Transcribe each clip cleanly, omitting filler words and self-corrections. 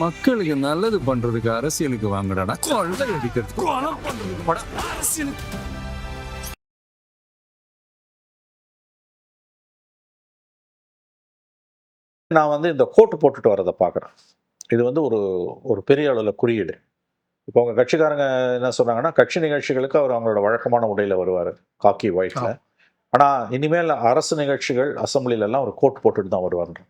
மக்களுக்கு நல்லது பண்றதுக்கு அரசியலுக்கு வாங்கடாடா, கொள்ளை அடிக்கிறதுக்கு கொலை பண்றதுக்கு அரசியலுக்கு. நான் வந்து இந்த கோட்டு போட்டுட்டு வரதை பார்க்குறேன். இது வந்து ஒரு ஒரு பெரிய அளவில் குறியீடு. இப்போ அவங்க கட்சிக்காரங்க என்ன சொன்னாங்கன்னா, கட்சி நிகழ்ச்சிகளுக்கு அவர் அவங்களோட வழக்கமான உடையில் வருவார், காக்கி ஒயிட்டில். ஆனால் இனிமேல் அரசு நிகழ்ச்சிகள் அசம்பிளிலெல்லாம் ஒரு கோட் போட்டுட்டு தான் வருவார்.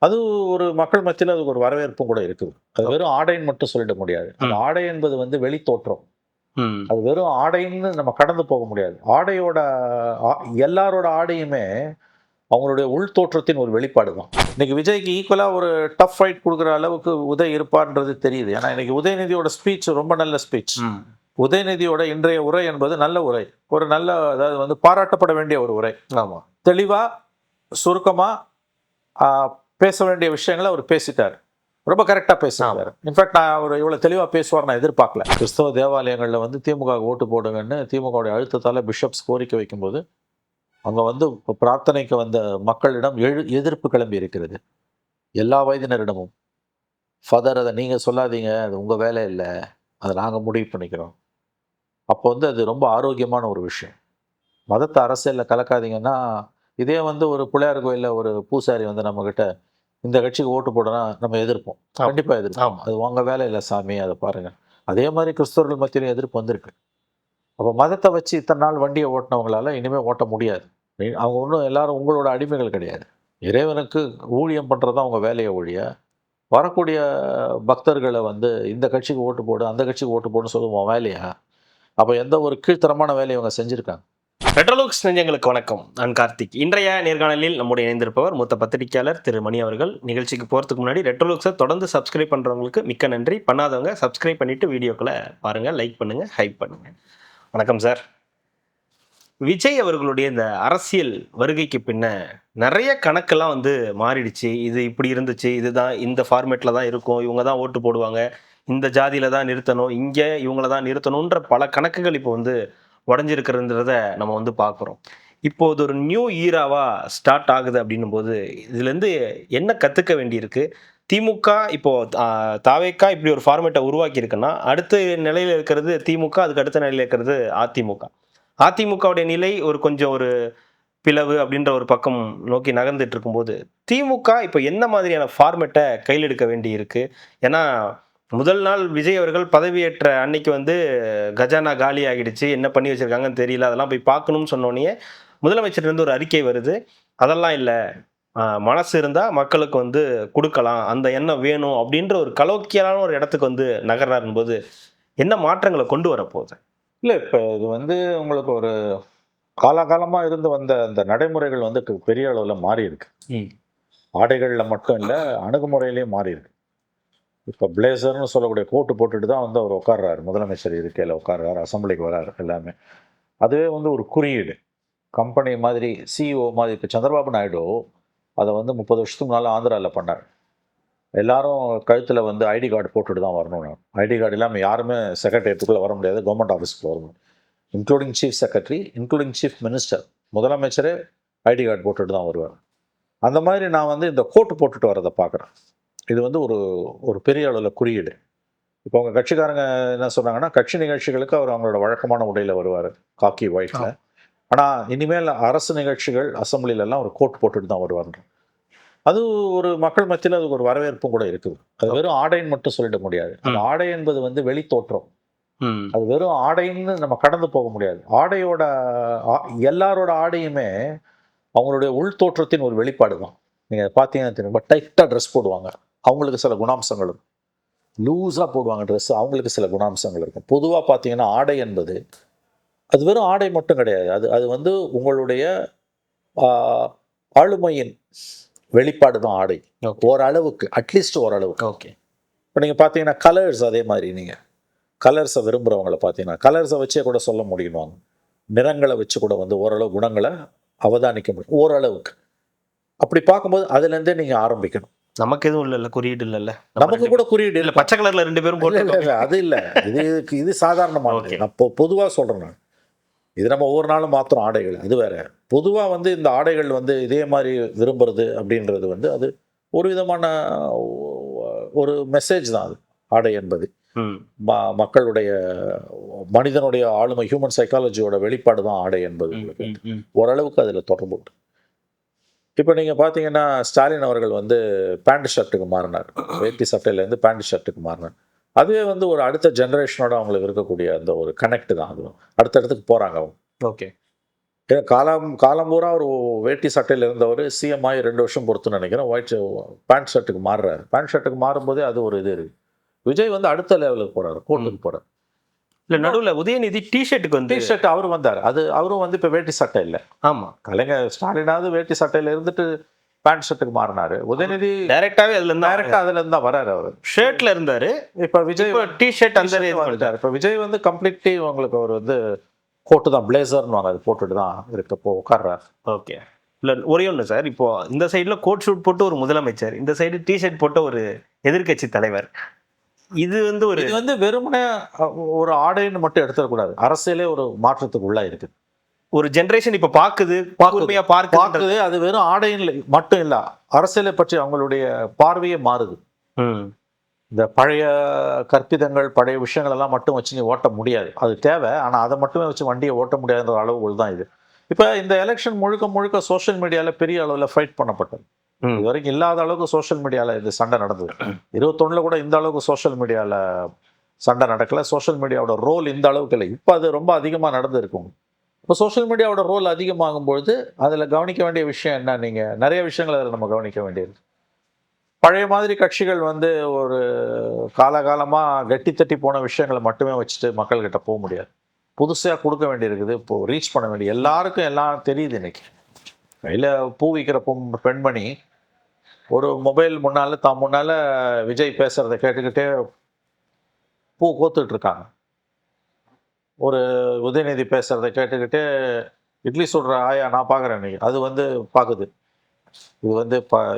அது ஒரு மக்கள் மத்தியில் அதுக்கு ஒரு வரவேற்பும் கூட இருக்குது. அது வெறும் ஆடைன்னு மட்டும் சொல்லிட முடியாது. அந்த ஆடை என்பது வந்து வெளி தோற்றம். அது வெறும் ஆடைன்னு நம்ம கடந்து போக முடியாது. ஆடையோட எல்லாரோட ஆடையுமே அவங்களுடைய உள் தோற்றத்தின் ஒரு வெளிப்பாடு தான். இன்னைக்கு விஜய்க்கு ஈக்குவலாக ஒரு டஃப் ஃபைட் கொடுக்குற அளவுக்கு உதய் இருப்பார்ன்றது தெரியுது. ஏன்னா இன்னைக்கு உதயநிதியோட ஸ்பீச் ரொம்ப நல்ல ஸ்பீச். உதயநிதியோட இன்றைய உரை என்பது நல்ல உரை, ஒரு நல்ல, அதாவது வந்து பாராட்டப்பட வேண்டிய ஒரு உரை. ஆமாம், தெளிவாக சுருக்கமாக பேச வேண்டிய விஷயங்களை அவர் பேசிட்டார். ரொம்ப கரெக்டாக பேசினார். இன்ஃபேக்ட் நான் அவர் இவ்வளோ தெளிவாக பேசுவார் நான் எதிர்பார்க்கல. கிறிஸ்தவ தேவாலயங்களில் வந்து திமுக ஓட்டு போடுங்கன்னு திமுகவுடைய அழுத்தத்தால் பிஷப்ஸ் கோரிக்கை வைக்கும்போது அங்கே வந்து பிரார்த்தனைக்கு வந்த மக்களிடம் எதிர்ப்பு கிளம்பி இருக்கிறது, எல்லா வயதினரிடமும். ஃபாதர், அதை நீங்கள் சொல்லாதீங்க, அது உங்கள் வேலை இல்லை, அதை நாங்கள் முடிவு பண்ணிக்கிறோம். அப்போ வந்து அது ரொம்ப ஆரோக்கியமான ஒரு விஷயம். மதத்தை அரசியலில் கலக்காதீங்கன்னா, இதே வந்து ஒரு பிள்ளையார் கோயிலில் ஒரு பூசாரி வந்து நம்மக்கிட்ட இந்த கட்சிக்கு ஓட்டு போடனா நம்ம எதிர்ப்போம், கண்டிப்பாக எதிர்ப்போம். அது உங்கள் வேலை இல்லை சாமி, அதை பாருங்கள். அதே மாதிரி கிறிஸ்தவர்கள் மத்தியிலும் எதிர்ப்பு வந்திருக்கு. அப்போ மதத்தை வச்சு இத்தனை நாள் வண்டியை ஓட்டினவங்களால இனிமேல் ஓட்ட முடியாது. அவங்க ஒன்றும் எல்லாரும் உங்களோட அடிமைகள் கிடையாது. இறைவனுக்கு ஊழியம் பண்ணுறது தான் அவங்க வேலையை ஒழிய, வரக்கூடிய பக்தர்களை வந்து இந்த கட்சிக்கு ஓட்டு போடு, அந்த கட்சிக்கு ஓட்டு போடுன்னு சொல்லுவோம் வேலையா? அப்போ எந்த ஒரு கீழ்த்தரமான வேலையை அவங்க செஞ்சுருக்காங்க? ரெட்ரோலுக்ஸ் நெஞ்சங்களுக்கு வணக்கம். நான் கார்த்திக். இன்றைய நேர்காணலில் நம்முடைய இணைந்திருப்பவர் மூத்த பத்திரிகையாளர் திரு மணி அவர்கள். நிகழ்ச்சிக்கு போகிறதுக்கு முன்னாடி ரெட்ரோலுக்ஸை தொடர்ந்து சப்ஸ்கிரைப் பண்ணுறவங்களுக்கு மிக்க நன்றி. பண்ணாதவங்க சப்ஸ்கிரைப் பண்ணிவிட்டு வீடியோக்களை பாருங்கள், லைக் பண்ணுங்கள், ஹைப் பண்ணுங்கள். வணக்கம் சார். விஜய் அவர்களுடைய இந்த அரசியல் வருகைக்கு பின்ன நிறைய கணக்கெல்லாம் வந்து மாறிடுச்சு. இது இப்படி இருந்துச்சு, இதுதான் இந்த ஃபார்மேட்டில் தான் இருக்கும், இவங்க தான் ஓட்டு போடுவாங்க, இந்த ஜாதியில் தான் நிறுத்தணும், இங்கே இவங்கள தான் நிறுத்தணுன்ற பல கணக்குகள் இப்போ வந்து உடஞ்சிருக்கிறதுன்றத நம்ம வந்து பார்க்குறோம். இப்போ இது ஒரு நியூ ஈராவாக ஸ்டார்ட் ஆகுது அப்படின்னும் போது இதுலேருந்து என்ன கற்றுக்க வேண்டியிருக்கு? திமுக இப்போ தாவேக்கா இப்படி ஒரு ஃபார்மேட்டை உருவாக்கியிருக்குன்னா அடுத்த நிலையில் இருக்கிறது திமுக, அதுக்கு அடுத்த நிலையில் இருக்கிறது அதிமுக. அதிமுகவுடைய நிலை கொஞ்சம் ஒரு பிளவு அப்படின்ற ஒரு பக்கம் நோக்கி நகர்ந்துட்டு இருக்கும்போது திமுக இப்போ என்ன மாதிரியான ஃபார்மேட்டை கையில் எடுக்க வேண்டி இருக்கு? ஏன்னா முதல் நாள் விஜய் அவர்கள் பதவியேற்ற அன்னைக்கு வந்து கஜானா காலி ஆகிடுச்சு, என்ன பண்ணி வச்சிருக்காங்கன்னு தெரியல, அதெல்லாம் போய் பார்க்கணும்னு சொன்னோடனே முதலமைச்சர்லேருந்து ஒரு அறிக்கை வருது, அதெல்லாம் இல்லை, மனசு இருந்தால் மக்களுக்கு வந்து கொடுக்கலாம், அந்த எண்ணம் வேணும் அப்படின்ற ஒரு கலோக்கியலான ஒரு இடத்துக்கு வந்து நகர்றாருன்னு போது என்ன மாற்றங்களை கொண்டு வரப்போகுது? இல்லை, இப்போ இது வந்து உங்களுக்கு ஒரு காலகாலமாக இருந்து வந்த அந்த நடைமுறைகள் வந்து பெரிய அளவில் மாறி இருக்கு. ஆடைகளில் மட்டும் இல்லை, அணுகுமுறையிலையும் மாறி இருக்கு. இப்போ பிளேசர்னு சொல்லக்கூடிய கோட்டு போட்டுட்டு தான் வந்து அவர் உட்கார்றாரு, முதலமைச்சர் இருக்கையில் உட்கார்றாரு, அசம்பிளிக்கு வர்றாரு, எல்லாமே. அதுவே வந்து ஒரு குறியீடு. கம்பெனி மாதிரி, சிஇஓ மாதிரி. இப்போ சந்திரபாபு நாயுடு அதை வந்து 30 வருஷத்துக்கு முன்னால் ஆந்திராவில் பண்ணார். எல்லாரும் கழுத்தில் வந்து ஐடி கார்டு போட்டுட்டு தான் வரணும். ஐடி கார்டு இல்லாமல் யாருமே செக்ரட்டரியேட்டுக்குள்ளே வர முடியாது, கவர்மெண்ட் ஆஃபீஸ்க்குள்ள வரணும், including chief secretary, including chief minister. முதலமைச்சரே ஐடி கார்டு போட்டுட்டு தான் வருவார். அந்த மாதிரி நான் வந்து இந்த கோட்டு போட்டுட்டு வரதை பார்க்குறேன். இது வந்து ஒரு ஒரு பெரிய அளவில் குறியீடு. இப்போ அவங்க கட்சிக்காரங்க என்ன சொன்னாங்கன்னா, கட்சி நிகழ்ச்சிகளுக்கு அவர் அவங்களோட வழக்கமான உடையில் வருவார், காக்கி ஒயிட்டில். ஆனால் இனிமேல் அரசு நிகழ்ச்சிகள் அசம்பிளிலெல்லாம் ஒரு கோட் போட்டுட்டு தான் வருவார். அது ஒரு மக்கள் மத்தியில் அதுக்கு ஒரு வரவேற்பும் கூட இருக்குது. அது வெறும் ஆடைன்னு மட்டும் சொல்லிட முடியாது. அந்த ஆடை என்பது வந்து வெளி தோற்றம். அது வெறும் ஆடைன்னு நம்ம கடந்து போக முடியாது. ஆடையோட எல்லாரோட ஆடையுமே அவங்களுடைய உள் தோற்றத்தின் ஒரு வெளிப்பாடு தான். நீங்கள் பார்த்தீங்கன்னா தெரியும், ரொம்ப டைட்டாக ட்ரெஸ் போடுவாங்க, அவங்களுக்கு சில குணாம்சங்கள் இருக்கும். லூஸாக போடுவாங்க ட்ரெஸ், அவங்களுக்கு சில குணாம்சங்கள் இருக்கும். பொதுவாக பார்த்தீங்கன்னா ஆடை என்பது அது வெறும் ஆடை மட்டும் கிடையாது. அது அது வந்து உங்களுடைய ஆளுமையின் வெளிப்பாடு தான் ஆடை. ஓரளவுக்கு, அட்லீஸ்ட் ஓரளவுக்கு. ஓகே. இப்போ நீங்கள் பார்த்தீங்கன்னா கலர்ஸ், அதே மாதிரி நீங்கள் கலர்ஸை விரும்புகிறவங்கள பார்த்தீங்கன்னா கலர்ஸை வச்சே கூட சொல்ல முடியும், நிறங்களை வச்சு கூட வந்து ஓரளவு குணங்களை அவதானிக்க முடியும் ஓரளவுக்கு. அப்படி பார்க்கும்போது அதுலேருந்தே நீங்கள் ஆரம்பிக்கணும். நமக்கு எதுவும் இல்லைல்ல, குறியீடு இல்லைல்ல, நமக்கு கூட குறியீடு இல்லை. பச்சை கலரில் 2 பேரும் போட்டு அது இல்லை, இது சாதாரணமாக. நான் பொதுவாக சொல்கிறேன். நான் இது நம்ம ஒவ்வொரு நாளும் மாத்திரம் ஆடைகள், அது வேற. பொதுவாக வந்து இந்த ஆடைகள் வந்து இதே மாதிரி விரும்புறது அப்படின்றது வந்து அது ஒரு விதமான ஒரு மெசேஜ் தான் அது ஆடை என்பது. மக்களுடைய மனிதனுடைய ஆளுமை, ஹியூமன் சைக்காலஜியோட வெளிப்பாடு தான் ஆடை என்பது. உங்களுக்கு ஓரளவுக்கு அதில் தொடர்பு உண்டு. இப்போ நீங்கள் பார்த்தீங்கன்னா ஸ்டாலின் அவர்கள் வந்து பேண்ட் ஷர்ட்டுக்கு மாறினார், வேட்டி சட்டையிலேருந்து பேண்ட் ஷர்ட்டுக்கு மாறினார். அதுவே வந்து ஒரு அடுத்த ஜென்ரேஷனோட அவங்களுக்கு இருக்கக்கூடிய அந்த ஒரு கனெக்ட் தான். அதுவும் அடுத்த இடத்துக்கு போகிறாங்க அவங்க. ஓகே. ஏன்னா காலம் பூரா ஒரு வேட்டி சட்டையில் இருந்தவர் சிஎம் ஆகி 2 வருஷம் பொறுத்துன்னு நினைக்கிறேன் ஒயிட் பேண்ட் ஷர்ட்டுக்கு மாறுறாரு. பேண்ட் ஷர்ட்டுக்கு மாறும்போதே அது ஒரு இது இருக்குது. விஜய் வந்து அடுத்த லெவலுக்கு போகிறாரு, கோர்ட்டுக்கு போகிறார். இல்லை, நடுவில் உதயநிதி டிஷர்ட்டுக்கு வந்து டிஷர்ட் அவர் வந்தார். அவரும் வந்து இப்போ வேட்டி சட்டை இல்லை. ஆமாம், கலைஞர் ஸ்டாலினாவது வேட்டி சட்டையில் இருந்துட்டு பேண்ட் ஷர்ட்டுக்கு மாறினாரு. உதயநிதி டைரக்டாவே அதுலேருந்து தான் வராரு. அவர் ஷர்ட்ல இருந்தாரு. இப்போ விஜய் டிஷர்ட் அந்த வந்துட்டார். இப்போ விஜய் வந்து கம்ப்ளீட்லி உங்களுக்கு அவர் வந்து கோட்டு தான், பிளேசர்னு வாங்க, அது போட்டுட்டு தான் இருக்கப்போ உட்கார்றாரு. ஓகே. இல்லை, ஒரே ஒன்று சார், இப்போ இந்த சைடில் கோட் ஷூட் போட்டு ஒரு முதலமைச்சர், இந்த சைடு டிஷர்ட் போட்ட ஒரு எதிர்கட்சி தலைவர். இது வந்து வெறுமனே ஒரு ஆடைன்னு மட்டும் எடுத்துடக்கூடாது. அரசியலே ஒரு மாற்றத்துக்கு உள்ளா இருக்கு. ஒரு ஜென்ரேஷன் இப்போ பார்க்குது. அது வெறும் ஆடையில் மட்டும் இல்லை, அரசியலை பற்றி அவங்களுடைய பார்வையே மாறுது. இந்த பழைய கற்பிதங்கள், பழைய விஷயங்கள் எல்லாம் மட்டும் வச்சு நீ ஓட்ட முடியாது. அது தேவை, ஆனால் அதை மட்டுமே வச்சு வண்டியை ஓட்ட முடியாதுன்ற அளவுகள் தான் இது. இப்போ இந்த எலெக்ஷன் முழுக்க சோஷியல் மீடியாவில் பெரிய அளவில் ஃபைட் பண்ணப்பட்டது. இது வரைக்கும் இல்லாத அளவுக்கு சோஷியல் மீடியாவில் இது சண்டை நடந்தது. 21 கூட இந்த அளவுக்கு சோஷியல் மீடியாவில் சண்டை நடக்கல. சோஷியல் மீடியாவோட ரோல் இந்த அளவுக்கு இல்லை. இப்போ அது ரொம்ப அதிகமாக நடந்துருக்கும். இப்போ சோஷியல் மீடியாவோட ரோல் அதிகமாகும்பொழுது அதில் கவனிக்க வேண்டிய விஷயம் என்ன, நீங்கள் நிறைய விஷயங்கள் அதில் நம்ம கவனிக்க வேண்டியது. பழைய மாதிரி கட்சிகள் வந்து ஒரு காலகாலமாக கட்டி தட்டி போன விஷயங்களை மட்டுமே வச்சுட்டு மக்கள்கிட்ட போக முடியாது. புதுசாக கொடுக்க வேண்டியிருக்குது. இப்போது ரீச் பண்ண வேண்டிய எல்லாருக்கும் எல்லாம் தெரியுது. இன்னைக்கு கையில் பூ விற்கிற பெண்மணி ஒரு மொபைல் முன்னால் விஜய் பேசுகிறத கேட்டுக்கிட்டே பூ கோத்துட்டு இருக்காங்க. ஒரு உதயநிதி பேசுகிறத கேட்டுக்கிட்டே இட்லி சுடுற ஆயா நான் பார்க்குறேன் இன்னைக்கு. அது வந்து பார்க்குது. இது வந்து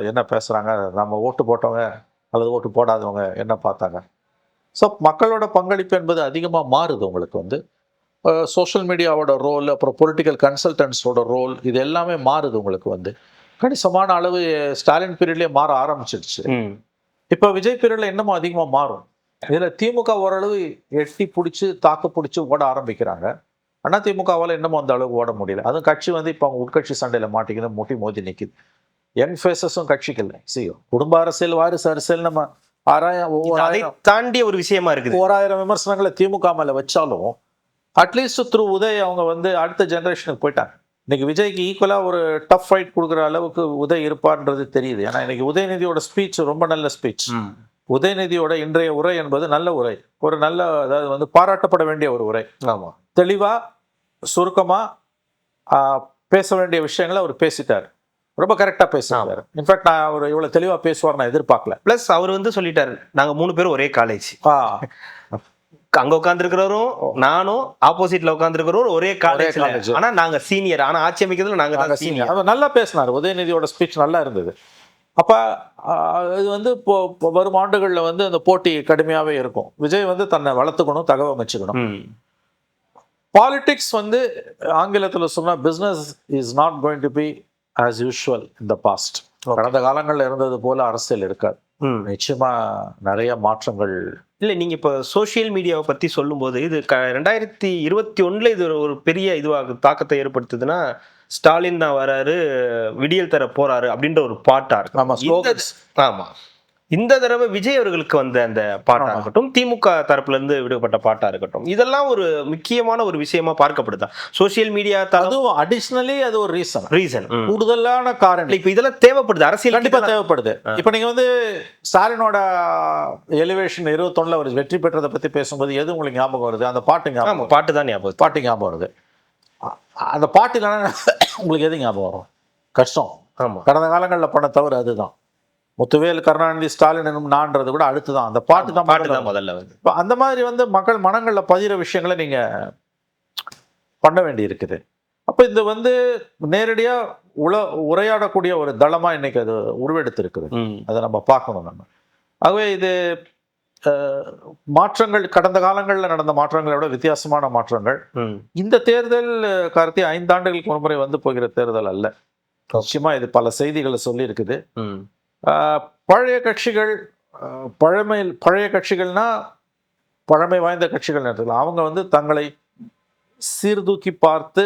என்ன பேசுகிறாங்க, நம்ம ஓட்டு போட்டவங்க அல்லது ஓட்டு போடாதவங்க என்ன பார்த்தாங்க. ஸோ மக்களோட பங்களிப்பு என்பது அதிகமாக மாறுது. உங்களுக்கு வந்து சோஷியல் மீடியாவோட ரோல், அப்புறம் பொலிட்டிக்கல் கன்சல்டன்ஸோட ரோல், இது எல்லாமே மாறுது. உங்களுக்கு வந்து கணிசமான அளவு ஸ்டாலின் பீரியட்லேயே மாற ஆரம்பிச்சிடுச்சு. இப்போ விஜய் பீரியடில் இன்னமும் அதிகமாக மாறும். இதில் திமுக ஓரளவு எட்டி பிடிச்சி தாக்கு பிடிச்சி ஓட ஆரம்பிக்கிறாங்க. ஆனால் திமுகவால் இன்னமும் அந்த அளவுக்கு ஓட முடியல. அதுவும் கட்சி வந்து இப்போ அவங்க உட்கட்சி சண்டையில் மாட்டிக்கிது, முட்டி மோதி நிற்கிது. யங் ஃபேஸஸும் கட்சிக்கு இல்லை. குடும்ப அரசியல், வாரிசு அரசியல், நம்ம தாண்டிய ஒரு விஷயமா இருக்குது. 1000 விமர்சனங்களை திமுக மேலே வச்சாலும் அட்லீஸ்ட் த்ரூ உதய் அவங்க வந்து அடுத்த ஜென்ரேஷனுக்கு போயிட்டாங்க. இன்னைக்கு விஜய்க்கு ஈக்குவலாக ஒரு டஃப் ஃபைட் கொடுக்குற அளவுக்கு உதய் இருப்பார்ன்றது தெரியுது. ஏன்னா இன்னைக்கு உதயநிதியோட ஸ்பீச் ரொம்ப நல்ல ஸ்பீச். உதயநிதியோட இன்றைய உரை என்பது நல்ல உரை, ஒரு நல்ல, அதாவது வந்து பாராட்டப்பட வேண்டிய ஒரு உரை. ஆமாம், தெளிவாக சுருக்கமாக பேச வேண்டிய விஷயங்களை அவர் பேசிட்டார். ரொம்ப கரெக்டாக பேசுறாரு. இன்ஃபேக்ட் நான் அவர் இவ்வளோ தெளிவாக பேசுவார் நான் எதிர்பார்க்கல. ப்ளஸ் அவர் வந்து சொல்லிட்டாரு, நாங்கள் 3 பேரும் ஒரே காலேஜ். அங்க உட்காந்துருக்கிறவரும் நானும், ஆப்போசிட்ல உட்காந்துருக்கிறவரும் ஒரே காலேஜ். ஆனா நாங்க சீனியர், ஆனா ஆட்சி அமைக்கிறதுல நாங்க தான் சீனியர். அவர் நல்லா பேசினார். உதயநிதியோட ஸ்பீச் நல்லா இருந்தது. அப்ப இது வந்து இப்போ வரும் ஆண்டுகளில் வந்து அந்த போட்டி கடுமையாவே இருக்கும். விஜய் வந்து தன்னை வளர்த்துக்கணும், தகவமைச்சுக்கணும். பாலிடிக்ஸ் வந்து ஆங்கிலத்தில் சொன்னா business is not going to be as usual in the past. கடந்த காலங்களில் இருந்தது போல அரசியல் இருக்காது. நிச்சயமா நிறைய மாற்றங்கள். இல்லை, நீங்கள் இப்போ சோஷியல் மீடியாவை பற்றி சொல்லும்போது இது 2021 இது ஒரு பெரிய இதுவாக தாக்கத்தை ஏற்படுத்துதுன்னா, ஸ்டாலின் தான் வராரு, விடியல் தர போறாரு அப்படின்ற ஒரு பாட்டா இருக்கு. ஆமா, இந்த தடவை விஜய் அவர்களுக்கு வந்த அந்த பாட்டா இருக்கட்டும், திமுக தரப்புல இருந்து விடுபட்ட பாட்டா இருக்கட்டும், இதெல்லாம் ஒரு முக்கியமான ஒரு விஷயமா பார்க்கப்படுதா சோசியல் மீடியா? அதுவும் அடிஷனலி அது ஒரு ரீசன், கூடுதலான காரணம். இப்ப இதெல்லாம் தேவைப்படுது, அரசியல் கண்டிப்பா தேவைப்படுது. இப்ப நீங்க வந்து ஸ்டாலினோட எலிவேஷன் 21 அவர் வெற்றி பெற்றதை பத்தி பேசும்போது எது உங்களுக்கு ஞாபகம் வருது? அந்த பாட்டு ஞாபகம், பாட்டு தான் ஞாபகம், பாட்டு ஞாபகம் வருது. அந்த பாட்டு இல்லைன்னா உங்களுக்கு எது ஞாபகம் வரும்? கஷ்டம். ஆமா, கடந்த காலங்களில் பண்ண தவறு அதுதான். முத்துவேல், கருணாநிதி, ஸ்டாலின் என்னும் நான்றது கூட அடுத்துதான். அந்த பாட்டு தான் முதல்ல. இப்போ அந்த மாதிரி வந்து மக்கள் மனங்களில் பதிகிற விஷயங்களை நீங்க பண்ண வேண்டி இருக்குது. அப்போ இந்த வந்து நேரடியா உரையாடக்கூடிய ஒரு தளமா இன்னைக்கு அது உருவெடுத்து இருக்குது. அதை நம்ம பார்க்கணும் நம்ம. ஆகவே இது மாற்றங்கள், கடந்த காலங்களில் நடந்த மாற்றங்களை விட வித்தியாசமான மாற்றங்கள். இந்த தேர்தல் கார்த்தி 5 ஆண்டுகளுக்கு ஒரு முறை வந்து போகிற தேர்தல் அல்ல. நிச்சயமா இது பல செய்திகளை சொல்லி இருக்குது. பழைய கட்சிகள் பழைய கட்சிகள்னா பழமை வாய்ந்த கட்சிகள் நேரத்தில் அவங்க வந்து தங்களை சீர்தூக்கி பார்த்து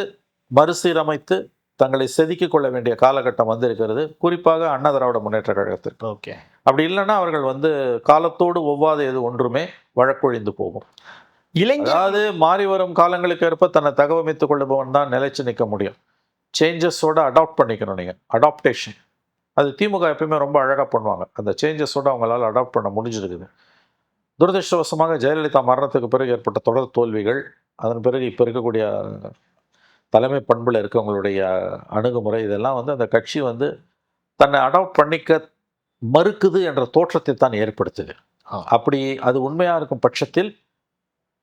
மறுசீரமைத்து தங்களை செதுக்கிக் கொள்ள வேண்டிய காலகட்டம் வந்து இருக்கிறது, குறிப்பாக அண்ணா திராவிட முன்னேற்ற கழகத்திற்கு. ஓகே. அப்படி இல்லைன்னா அவர்கள் வந்து காலத்தோடு ஒவ்வாத எது ஒன்றுமே வழக்கொழிந்து போகும். அதாவது மாறி வரும் காலங்களுக்கு ஏற்ப தன்னை தகவமைத்துக் கொள்ளுபவன் தான் நிலைச்சு நிற்க முடியும். சேஞ்சஸோட அடாப்ட் பண்ணிக்கணும். நீங்கள் அடாப்டேஷன் அது திமுக எப்பயுமே ரொம்ப அழகாக பண்ணுவாங்க. அந்த சேஞ்சஸோடு அவங்களால அடாப்ட் பண்ண முடிஞ்சிருக்குது. துரதிருஷ்டவசமாக ஜெயலலிதா மரணத்துக்கு பிறகு ஏற்பட்ட தொடர் தோல்விகள், அதன் பிறகு இப்போ இருக்கக்கூடிய தலைமை பண்பில் இருக்கவங்களுடைய அணுகுமுறை, இதெல்லாம் வந்து அந்த கட்சி வந்து தன்னை அடாப்ட் பண்ணிக்க மறுக்குது என்ற தோற்றத்தை தான் ஏற்படுத்துது. அப்படி அது உண்மையாக இருக்கும் பட்சத்தில்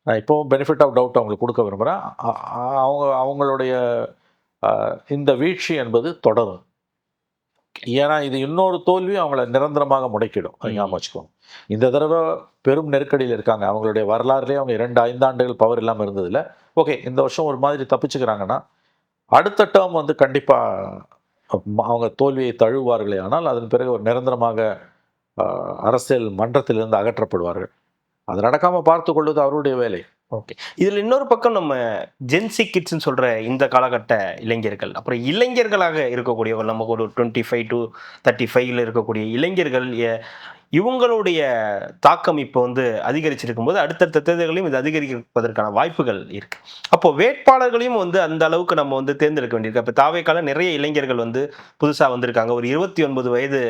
நான் இப்போவும் பெனிஃபிட் ஆஃப் டவுட் அவங்களுக்கு கொடுக்க விரும்புகிறேன். அவங்களுடைய இந்த வீழ்ச்சி என்பது தொடரும். ஏன்னா இது இன்னொரு தோல்வி அவங்கள நிரந்தரமாக முடக்கிடும். ஞாபகம் வச்சுக்கோங்க. இந்த தடவை பெரும் நெருக்கடியில் இருக்காங்க. அவங்களுடைய வரலாறுலேயே அவங்க 2-5 ஆண்டுகள் பவர் இல்லாமல் இருந்ததில்ல. ஓகே, இந்த வருஷம் ஒரு மாதிரி தப்பிச்சுக்கிறாங்கன்னா அடுத்த டேர்ம் வந்து கண்டிப்பாக அவங்க தோல்வியை தழுவார்களே. ஆனால் அதன் பிறகு ஒரு நிரந்தரமாக அரசியல் மன்றத்திலிருந்து அகற்றப்படுவார்கள். அது நடக்காமல் பார்த்து கொள்வது அவருடைய வேலை. ஓகே. இதில் இன்னொரு பக்கம் நம்ம ஜென்சி கிட்ஸ்ன்னு சொல்கிற இந்த காலகட்ட இளைஞர்கள், அப்புறம் இளைஞர்களாக இருக்கக்கூடியவர்கள், நமக்கு ஒரு 25 to 35 இருக்கக்கூடிய இளைஞர்கள், இவங்களுடைய தாக்கம் இப்போ வந்து அதிகரிச்சிருக்கும் போது அடுத்தடுத்த தேர்தல்களையும் இது அதிகரிப்பதற்கான வாய்ப்புகள் இருக்கு. அப்போ வேட்பாளர்களையும் வந்து அந்த அளவுக்கு நம்ம வந்து தேர்ந்தெடுக்க வேண்டியிருக்கு. இப்போ தாவேக்கால நிறைய இளைஞர்கள் வந்து புதுசாக வந்திருக்காங்க. ஒரு 29 வயது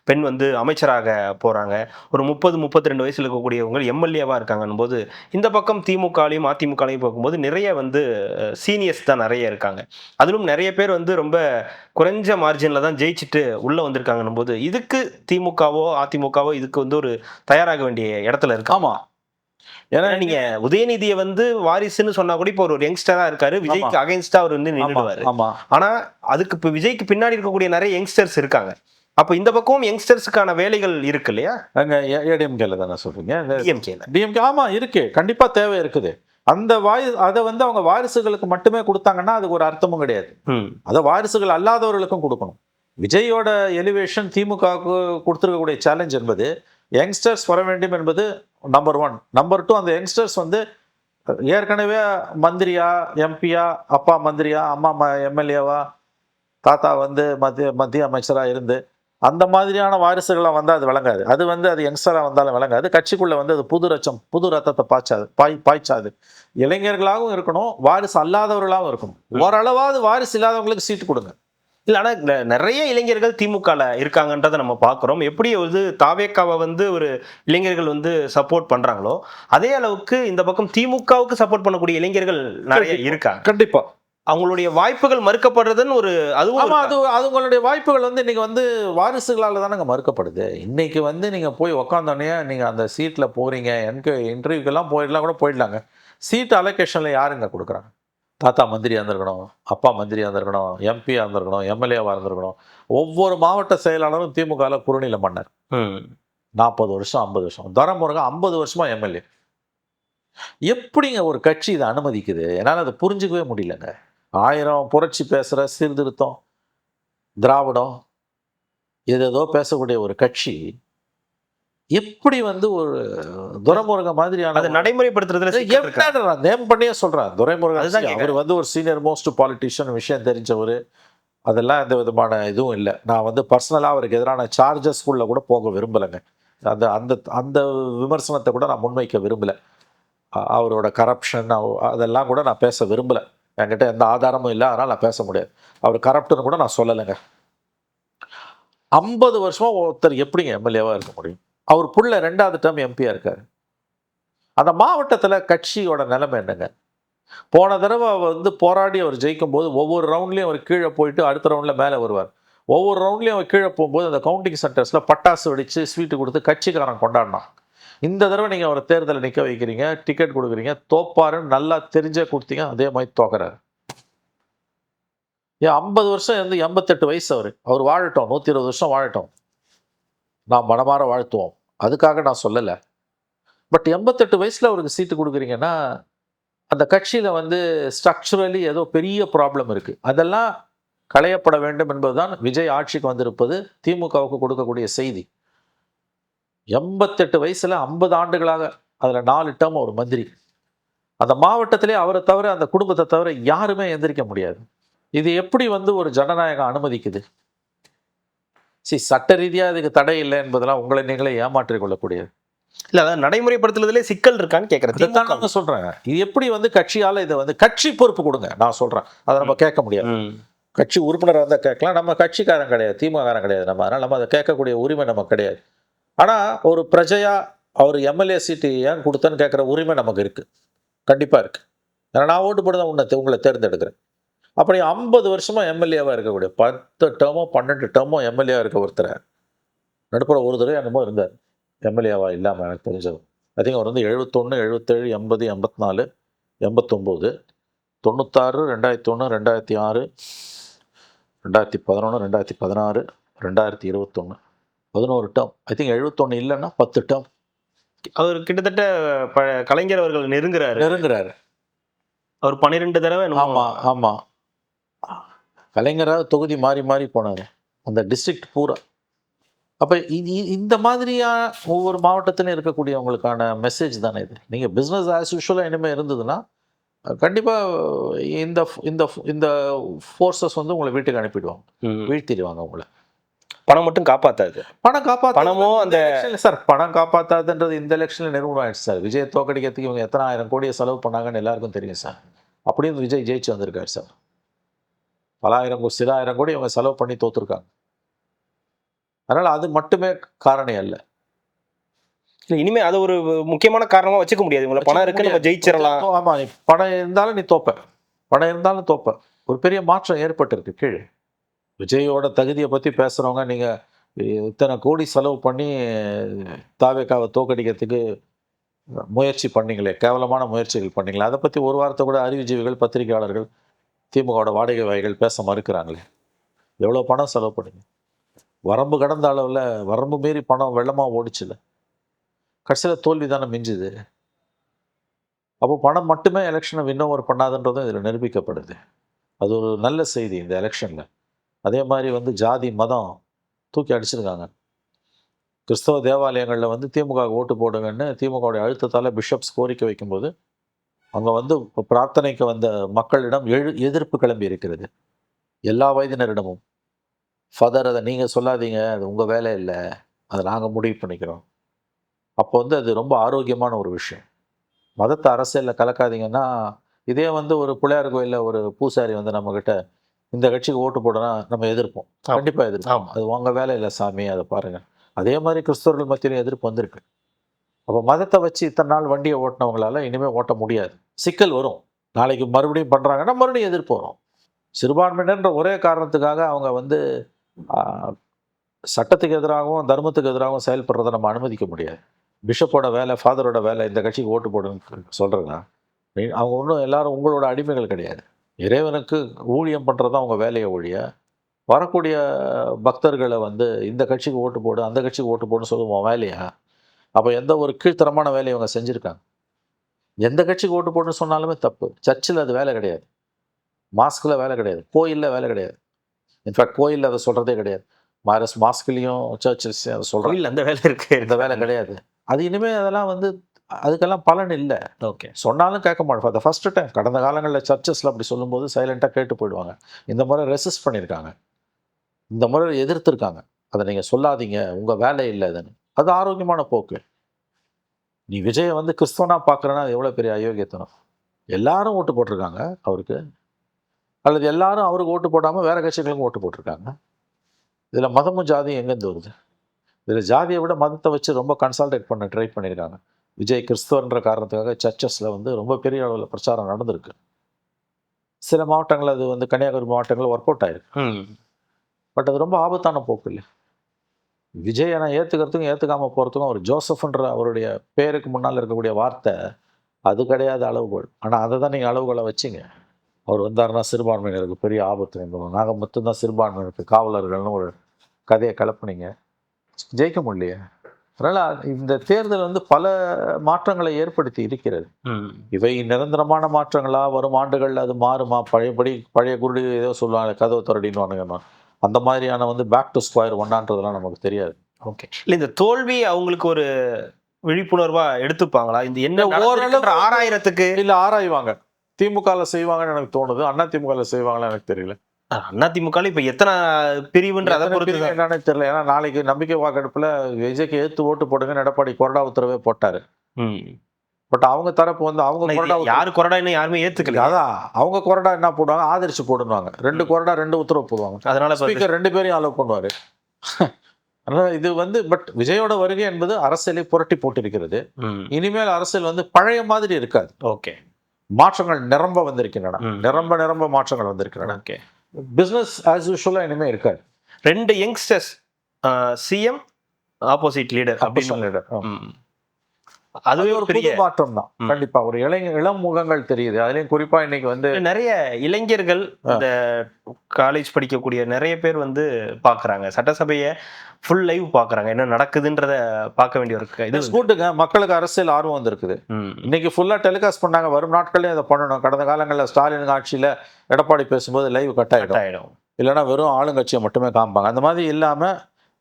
பெண் வந்து அமைச்சராக போகிறாங்க. ஒரு 30-32 வயசில் இருக்கக்கூடியவங்க எம்எல்ஏவாக இருக்காங்கன்னு போது, இந்த பக்கம் திமுகலையும் அதிமுகலையும் பார்க்கும்போது நிறைய வந்து சீனியர்ஸ் தான் நிறைய இருக்காங்க. அதிலும் நிறைய பேர் வந்து ரொம்ப குறைஞ்ச மார்ஜினில் தான் ஜெயிச்சுட்டு உள்ளே வந்திருக்காங்கன்னும் போது, இதுக்கு திமுகவோ அதிமுகவோ இதுக்கு வந்து ஒரு தயாராக வேண்டிய இடத்துல இருக்கு. ஆமாம். ஏன்னா நீங்க உதயநிதியை வந்து வாரிசுன்னு சொன்னா கூட இப்போ ஒரு யங்ஸ்டரா இருக்காரு, விஜய்க்கு அகைன்ஸ்டா அவர் வந்து நின்றுடுவாரு. ஆனா அதுக்கு இப்போ விஜய்க்கு பின்னாடி இருக்கக்கூடிய நிறைய யங்ஸ்டர்ஸ் இருக்காங்க. அப்போ இந்த பக்கம் யங்ஸ்டர்ஸுக்கான வேலைகள் இருக்கு இல்லையா? அங்கே ஏடிஎம்கேல தானே சொல்றீங்க? டிஎம்கே ஆமாம் இருக்கு, கண்டிப்பாக தேவை இருக்குது. அந்த அதை வந்து அவங்க வாரிசுகளுக்கு மட்டுமே கொடுத்தாங்கன்னா அதுக்கு ஒரு அர்த்தமும் கிடையாது. அதை வாரிசுகள் அல்லாதவர்களுக்கும் கொடுக்கணும். விஜயோட எலிவேஷன் திமுகவுக்கு கொடுத்துருக்கக்கூடிய சேலஞ்ச் என்பது யங்ஸ்டர்ஸ் வர வேண்டும் என்பது நம்பர் 1. நம்பர் 2, அந்த யங்ஸ்டர்ஸ் வந்து ஏற்கனவே மந்திரியா, எம்பியா, அப்பா மந்திரியா, அம்மா எம்எல்ஏவா, தாத்தா வந்து மத்திய அமைச்சராக இருந்து அந்த மாதிரியான வாரிசுகளாக வந்தால் அது விளங்காது. அது வந்து அது யங்ஸ்டராக வந்தாலும் விளங்காது. கட்சிக்குள்ளே வந்து அது புது ரத்தத்தை பாய்ச்சாது. இளைஞர்களாகவும் இருக்கணும், வாரிசு அல்லாதவர்களாகவும் இருக்கணும். ஓரளவாவது வாரிசு இல்லாதவங்களுக்கு சீட்டு கொடுங்க. இல்லை, ஆனால் நிறைய இளைஞர்கள் திமுகவில் இருக்காங்கன்றதை நம்ம பார்க்குறோம். எப்படி வந்து தாவேக்காவை வந்து ஒரு இளைஞர்கள் வந்து சப்போர்ட் பண்ணுறாங்களோ அதே அளவுக்கு இந்த பக்கம் திமுகவுக்கு சப்போர்ட் பண்ணக்கூடிய இளைஞர்கள் நிறைய இருக்காங்க. கண்டிப்பாக அவங்களுடைய வாய்ப்புகள் மறுக்கப்படுறதுன்னு ஒரு அவங்களுடைய வாய்ப்புகள் வந்து இன்னைக்கு வந்து வாரிசுகளால் தானே மறுக்கப்படுது. இன்னைக்கு வந்து நீங்கள் போய் உக்காந்தோடனே நீங்கள் அந்த சீட்டில் போகிறீங்க, இன்டர்வியூக்கெல்லாம் போயிடலாங்க. சீட் அலோகேஷனில் யாருங்க கொடுக்குறாங்க? தாத்தா மந்திரியாக இருந்திருக்கணும், அப்பா மந்திரியாக இருந்திருக்கணும், எம்பியாக இருந்திருக்கணும், எம்எல்ஏவாக இருந்திருக்கணும். ஒவ்வொரு மாவட்ட செயலாளரும் திமுகவில் குறுநில மன்னர். 40 வருஷம் 50 வருஷம். துரைமுருகன் 50 வருஷமா எம்எல்ஏ. எப்படிங்க ஒரு கட்சி இதை அனுமதிக்குது? என்னால் அதை புரிஞ்சுக்கவே முடியலங்க. 1000 புரட்சி பேசுகிற சீர்திருத்தம், திராவிடம், ஏதேதோ பேசக்கூடிய ஒரு கட்சி எப்படி வந்து ஒரு துரைமுருகன் மாதிரியான நடைமுறைப்படுத்துறதுல நேம் பண்ணியே சொல்றேன். துரைமுருகன் அவர் வந்து ஒரு சீனியர் மோஸ்ட் பாலிட்டிஷியன், விஷயம் தெரிஞ்சவர், அதெல்லாம் எந்த விதமான இதுவும் இல்லை. நான் வந்து பர்சனலாக அவருக்கு எதிரான சார்ஜஸ்குள்ளே கூட போக விரும்பலைங்க. அந்த அந்த அந்த விமர்சனத்தை கூட நான் முன்வைக்க விரும்பலை. அவரோட கரப்ஷன் அதெல்லாம் கூட நான் பேச விரும்பலை. என்கிட்ட எந்த ஆதாரமும் இல்லை, அதனால் நான் பேச முடியாது. அவர் கரப்டுன்னு கூட நான் சொல்லலைங்க. 50 வருஷமா ஒருத்தர் எப்படிங்க எம்எல்ஏவாக இருக்க முடியும்? அவர் புள்ள 2வது டேர்ம் எம்பியாக இருக்கார். அந்த மாவட்டத்தில் கட்சியோட நிலைமை என்னங்க? போன தடவை வந்து போராடி அவர் ஜெயிக்கும் போது ஒவ்வொரு ரவுண்ட்லேயும் அவர் கீழே போயிட்டு அடுத்த ரவுண்டில் மேலே வருவார். ஒவ்வொரு ரவுண்ட்லேயும் அவர் கீழே போகும்போது அந்த கவுண்டிங் சென்டர்ஸில் பட்டாசு வெடித்து ஸ்வீட்டு கொடுத்து கட்சிக்காரன் கொண்டாடினான். இந்த தடவை நீங்கள் அவரை தேர்தலில் நிற்க வைக்கிறீங்க, டிக்கெட் கொடுக்குறீங்க, தோப்பாருன்னு நல்லா தெரிஞ்சே கொடுத்தீங்க, அதே மாதிரி தோக்குறாரு. ஏன் 50 வருஷம் இருந்து 88 வயசு அவர் வாழட்டும், 120 வருஷம் வாழட்டும், நான் மனமாற வாழ்த்துவோம், அதுக்காக நான் சொல்லலை. பட் 88 வயசில் அவருக்கு சீட்டு கொடுக்குறீங்கன்னா அந்த கட்சியில் வந்து ஸ்ட்ரக்சரலி ஏதோ பெரிய ப்ராப்ளம் இருக்குது. அதெல்லாம் களையப்பட வேண்டும் என்பதுதான் விஜய் ஆட்சிக்கு வந்திருப்பது திமுகவுக்கு கொடுக்கக்கூடிய செய்தி. 88 வயசுல 50 ஆண்டுகளாக அதுல 4 டேர்ம் ஒரு மந்திரி. அந்த மாவட்டத்திலே அவரை தவிர அந்த குடும்பத்தை தவிர யாருமே எந்திரிக்க முடியாது. இது எப்படி வந்து ஒரு ஜனநாயகம் அனுமதிக்குது? சட்ட ரீதியா இதுக்கு தடை இல்லை என்பதெல்லாம் உங்களை நீங்களே ஏமாற்றிக் கொள்ளக்கூடியது. இல்ல அதாவது நடைமுறைப்படுத்துறதுலே சிக்கல் இருக்கான்னு கேட்கறேன். அதைத்தான் நாங்க சொல்றேன். இது எப்படி வந்து கட்சியால இதை வந்து கட்சி பொறுப்பு கொடுங்க. நான் சொல்றேன், அதை நம்ம கேட்க முடியாது. கட்சி உறுப்பினராக இருந்தால் கேட்கலாம். நம்ம கட்சிக்காரன் கிடையாது, திமுககாரன் கிடையாது. அதனால நம்ம அதை கேட்கக்கூடிய உரிமை நமக்கு கிடையாது. ஆனா ஒரு பிரஜையா அவர் எம்எல்ஏ சீட்டு ஏன் கொடுத்தேன்னு கேட்குற உரிமை நமக்கு இருக்கு, கண்டிப்பா இருக்கு. ஏன்னா நான் ஓட்டு போட்டு தான் உங்களை தேர்ந்தெடுக்கிறேன். அப்படி 50 வருஷமா எம்எல்ஏவா இருக்கக்கூடிய 10 டேர்மோ 12 டேர்மோ எம்எல்ஏவா இருக்க ஒருத்தர் நடுப்புற ஒரு தடவை என்னமோ இருந்தார் எம்எல்ஏவா இல்லாமல் எனக்கு தெரிஞ்சது. அதிகம் அவர் வந்து 71, 77, 80, 84, 89, 96, 2001, 2006, 2011, 2016, 2021, 11 டேர்ம். ஐ திங்க் 71 இல்லைன்னா 10 டேர்ம். அவர் கிட்டத்தட்ட கலைஞர் அவர்கள் நெருங்குறாரு. அவர் 12 தடவை. ஆமா ஆமா, கலைஞராக தொகுதி மாறி மாறி போனார் அந்த டிஸ்ட்ரிக்ட் பூரா. அப்போ இந்த மாதிரியா ஒவ்வொரு மாவட்டத்திலும் இருக்கக்கூடியவங்களுக்கான மெசேஜ் தானே இது. நீங்கள் பிஸ்னஸ் ஆஸ் யூஷுவலாக இனிமேல் இருந்ததுன்னா கண்டிப்பாக இந்த இந்த இந்த ஃபோர்ஸஸ் வந்து உங்களை வீட்டுக்கு அனுப்பிடுவாங்க, வீழ்த்திடுவாங்க உங்களை. பணம் மட்டும் காப்பாற்றாது. பணமோ அந்த சார் பணம் காப்பாற்றாதுன்றது இந்த எலெக்ஷனில் நிறுவனம் ஆயிடுச்சு சார். விஜய் தோக்கடிக்கிறதுக்கு இவங்க எத்தனை 1000 கோடியை செலவு பண்ணாங்கன்னு எல்லாருக்கும் தெரியும் சார். அப்படியும் விஜய் ஜெயிச்சு வந்திருக்காரு சார். சில ஆயிரம் கோடி இவங்க செலவு பண்ணி தோத்துருக்காங்க. அதனால அது மட்டுமே காரணம் அல்ல. இனிமே அது ஒரு முக்கியமான காரணமா வச்சுக்க முடியாது. உங்களை பணம் இருக்கு, நம்ம ஜெயிச்சிடலாம். ஆமா, நீ பணம் இருந்தாலும் நீ தோப்ப, பணம் இருந்தாலும் தோப்ப. ஒரு பெரிய மாற்றம் ஏற்பட்டிருக்கு கீழே. விஜயோட தகுதியை பத்தி பேசுறவங்க, நீங்க இத்தனை கோடி செலவு பண்ணி தாவேக்காவை தோக்கடிக்கிறதுக்கு முயற்சி பண்ணீங்களே, கேவலமான முயற்சிகள் பண்ணீங்களே, அதை பத்தி ஒரு வாரத்தை கூட அறிவுஜீவிகள், பத்திரிகையாளர்கள், திமுகவோட வாடகை வாய்கள் பேச மறுக்கிறாங்களே. எவ்வளோ பணம் செலவு பண்ணீங்க? வரம்பு கடந்த அளவில் வரம்பு மீறி பணம் வெள்ளமாக ஓடிச்சுல. கடைசியில் தோல்வி தானே மிஞ்சுது. அப்போ பணம் மட்டுமே எலெக்ஷனை வின் ஓவர் பண்ணாதுன்றதும் இதில் நிரூபிக்கப்படுது. அது ஒரு நல்ல செய்தி இந்த எலெக்ஷனில். அதே மாதிரி வந்து ஜாதி மதம் தூக்கி அடிச்சிருக்காங்க. கிறிஸ்தவ தேவாலயங்களில் வந்து திமுக ஓட்டு போடுங்கன்னு திமுகவுடைய அழுத்தத்தால் பிஷப்ஸ் கோரிக்கை வைக்கும்போது அங்கே வந்து பிரார்த்தனைக்கு வந்த மக்களிடம் எதிர்ப்பு கிளம்பி இருக்கிறது. எல்லா வயதினரிடமும், ஃபாதர் அதை நீங்கள் சொல்லாதீங்க, அது உங்கள் வேலை இல்லை, அதை நாங்கள் முடிவு பண்ணிக்கிறோம். அப்போ வந்து அது ரொம்ப ஆரோக்கியமான ஒரு விஷயம். மதத்தை அரசியலில் கலக்காதீங்கன்னா, இதே வந்து ஒரு பிள்ளையார் கோயிலில் ஒரு பூசாரி வந்து நம்மக்கிட்ட இந்த கட்சிக்கு ஓட்டு போடனா நம்ம எதிர்ப்போம், கண்டிப்பாக எதிர்ப்போம். அது உங்கள் வேலை இல்லை சாமி, அதை பாருங்கள். அதே மாதிரி கிறிஸ்தவர்கள் மத்தியிலும் எதிர்ப்பு வந்திருக்கு. அப்போ மதத்தை வச்சு இத்தனை நாள் வண்டியை ஓட்டினவங்களால இனிமேல் ஓட்ட முடியாது. சிக்கல் வரும். நாளைக்கு மறுபடியும் பண்ணுறாங்கன்னா மறுபடியும் எதிர்ப்பு வரும். சிறுபான்மையினர்ன்ற ஒரே காரணத்துக்காக அவங்க வந்து சட்டத்துக்கு எதிராகவும் தர்மத்துக்கு எதிராகவும் செயல்படுறதை நம்ம அனுமதிக்க முடியாது. பிஷப்போட வேலை, ஃபாதரோட வேலை இந்த கட்சிக்கு ஓட்டு போடுன்னு சொல்கிறேன்னா, அவங்க ஒன்றும் எல்லாரும் உங்களோட அடிமைகள் கிடையாது. இறைவனுக்கு ஊழியம் பண்ணுறது தான் அவங்க வேலையை ஒழிய, வரக்கூடிய பக்தர்களை வந்து இந்த கட்சிக்கு ஓட்டு போடு, அந்த கட்சிக்கு ஓட்டு போடுன்னு சொல்லுவோம் வேலையா? அப்போ எந்த ஒரு கீழ்த்தரமான வேலையை அவங்க செஞ்சுருக்காங்க? எந்த கட்சிக்கு ஓட்டு போடுன்னு சொன்னாலுமே தப்பு. சர்ச்சில் அது வேலை கிடையாது, மாஸ்கில் வேலை கிடையாது, கோயிலில் வேலை கிடையாது. இன்ஃபேக்ட் கோயிலில் அதை சொல்கிறதே கிடையாது. மாஸ்க்லேயும் சர்ச்சஸ்லையும் அதை சொல்கிறாங்க, அந்த வேலை இருக்குது, இந்த வேலை கிடையாது. அது இனிமேல் அதெல்லாம் வந்து அதுக்கெல்லாம் பலன் இல்லை. ஓகே, சொன்னாலும் கேட்க மாட்டோம். அதை ஃபஸ்ட்டு டைம். கடந்த காலங்களில் சர்ச்சஸில் அப்படி சொல்லும்போது சைலண்ட்டாக கேட்டு போயிடுவாங்க. இந்த முறை ரெசிஸ்ட் பண்ணியிருக்காங்க, இந்த முறை எதிர்த்துருக்காங்க. அதை நீங்கள் சொல்லாதீங்க, உங்கள் வேலை இல்லை அதுன்னு. அது ஆரோக்கியமான போக்கு. நீ விஜயை வந்து கிறிஸ்தவனாக பார்க்குறேன்னா அது எவ்வளோ பெரிய அயோக்கியத்தனம். எல்லாரும் ஓட்டு போட்டிருக்காங்க அவருக்கு, அல்லது எல்லாரும் அவருக்கு ஓட்டு போடாமல் வேறு கட்சிகளுக்கும் ஓட்டு போட்டிருக்காங்க. இதில் மதமும் ஜாதியும் எங்கேருந்து வருது? இதில் ஜாதியை விட மதத்தை வச்சு ரொம்ப கன்சால்டேட் பண்ண ட்ரை பண்ணியிருக்காங்க. விஜய் கிறிஸ்தவன்ற காரணத்துக்காக சர்ச்சஸில் வந்து ரொம்ப பெரிய அளவில் பிரச்சாரம் நடந்திருக்கு. சில மாவட்டங்கள், அது வந்து கன்னியாகுமரி மாவட்டங்களில் ஒர்க் அவுட் ஆயிருக்கு. பட் அது ரொம்ப ஆபத்தான போக்கு இல்லை. விஜயை நான் ஏற்றுக்கிறதுக்கும் ஏற்றுக்காமல் போகிறதுக்கும் ஒரு ஜோசப்ன்ற அவருடைய பேருக்கு முன்னால் இருக்கக்கூடிய வார்த்தை அது கிடையாது அளவுகோல். ஆனால் அதை தான் நீங்கள் அளவுகோலை வச்சிங்க. அவர் வந்தாருன்னா சிறுபான்மையினருக்கு பெரிய ஆபத்து, நாங்கள் மட்டும்தான் சிறுபான்மையினருக்கு காவலர்கள்னு ஒரு கதையை கலப்புனீங்க. ஜெயிக்க முடியலையே. அதனால இந்த தேர்தல் வந்து பல மாற்றங்களை ஏற்படுத்தி இருக்கிறது. இவை நிரந்தரமான மாற்றங்களா, வரும் ஆண்டுகள் அது மாறுமா, பழையபடி பழைய குருடி ஏதோ சொல்லுவாங்க கதவு திறடின்னு, அந்த மாதிரியான வந்து பேக் டு ஸ்கொயர் ஒன்னான்றதெல்லாம் நமக்கு தெரியாது. ஓகே, இல்லை இந்த தோல்வி அவங்களுக்கு ஒரு விழிப்புணர்வா எடுத்துப்பாங்களா? இந்த என்ன ஓரளவு ஆராயறதுக்கு இல்ல ஆராய்வாங்க. திமுகவில் செய்வாங்கன்னு எனக்கு தோணுது. அண்ணா திமுகவில் செய்வாங்களா எனக்கு தெரியல. அண்ணா திமுக இப்ப எத்தனை பிரிவுன்ற அதை பொறுத்து என்னன்னு தெரியல. ஏன்னா நாளைக்கு நம்பிக்கை வாக்கெடுப்புல விஜய்க்கு ஏத்து ஓட்டு போடுங்க எடப்பாடி கொறடா உத்தரவே போட்டாரு. பட் அவங்க தரப்பு வந்து அவங்க கொறடா யாரு கொறடா இன்னும் யாருமே ஏத்துக்கல. அதான் அவங்க கொறடா என்ன போடுவாங்க, ஆதரிச்சு போடுவாங்க. 2 கொறடா 2 உத்தரவு போடுவாங்க. அதனால ஸ்பீக்கர் 2 பேரையும் அலோவ் பண்ணுவாரு. அதனால இது வந்து பட் விஜயோட வருகை என்பது அரசியலை புரட்டி போட்டிருக்கிறது. இனிமேல் அரசியல் வந்து பழைய மாதிரி இருக்காது. ஓகே, மாற்றங்கள் நிரம்ப வந்திருக்கின்றன. நிரம்ப மாற்றங்கள் வந்திருக்கின்றன. ஓகே, பிசினஸ் ஆஸ் யூஷுவலா இனிமே இருக்காது. 2 யங்ஸ்டர்ஸ் சிஎம் ஆப்போசிட் லீடர் அதுவே ஒரு பெரிய மாற்றம் தான். கண்டிப்பா ஒரு இளம் முகங்கள் தெரியுது. அதுலயும் குறிப்பா இன்னைக்கு வந்து நிறைய இளைஞர்கள், இந்த காலேஜ் படிக்கக்கூடிய நிறைய பேர் வந்து பாக்குறாங்க, சட்டசபையை ஃபுல் லைவ் பாக்குறாங்க, என்ன நடக்குதுன்றத பார்க்க வேண்டிய ஒரு இது கூட்டுங்க. மக்களுக்கு அரசியல் ஆர்வம் வந்திருக்குது. இன்னைக்கு ஃபுல்லா டெலிகாஸ்ட் பண்ணாங்க. வரும் நாட்கள்லயும் அதை பண்ணணும். கடந்த காலங்களில் ஸ்டாலின் ஆட்சியில எடப்பாடி பேசும்போது லைவ் கட் ஆயிடும். இல்லைன்னா வெறும் ஆளுங்கட்சியை மட்டுமே காமிப்பாங்க. அந்த மாதிரி இல்லாம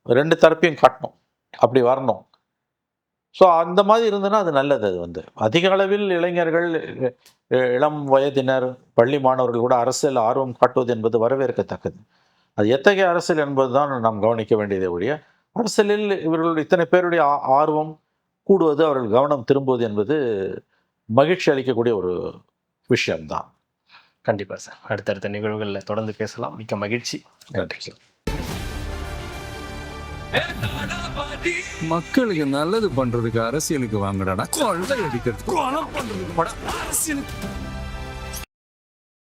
2 தரப்பையும் காட்டணும். அப்படி வரணும். ஸோ அந்த மாதிரி இருந்ததுன்னா அது நல்லது. அது வந்து அதிக அளவில் இளைஞர்கள், இளம் வயதினர், பள்ளி மாணவர்கள் கூட அரசியல் ஆர்வம் காட்டுவது என்பது வரவேற்கத்தக்கது. அது எத்தகைய அரசியல் என்பது தான் நாம் கவனிக்க வேண்டியதே ஒழிய, அரசியலில் இவர்கள் இத்தனை பேருடைய ஆர்வம் கூடுவது, அவர்கள் கவனம் திரும்புவது என்பது மகிழ்ச்சி அளிக்கக்கூடிய ஒரு விஷயம்தான். கண்டிப்பாக சார். அடுத்தடுத்த நிகழ்வுகளில் தொடர்ந்து பேசலாம். மிக்க மகிழ்ச்சி. நன்றி. மக்களுக்கு நல்லது பண்றதுக்கு அரசியலுக்கு வாங்கடா. கொள்ளை அடிக்கிறது, கொலை பண்றதுக்கு அரசியலுக்கு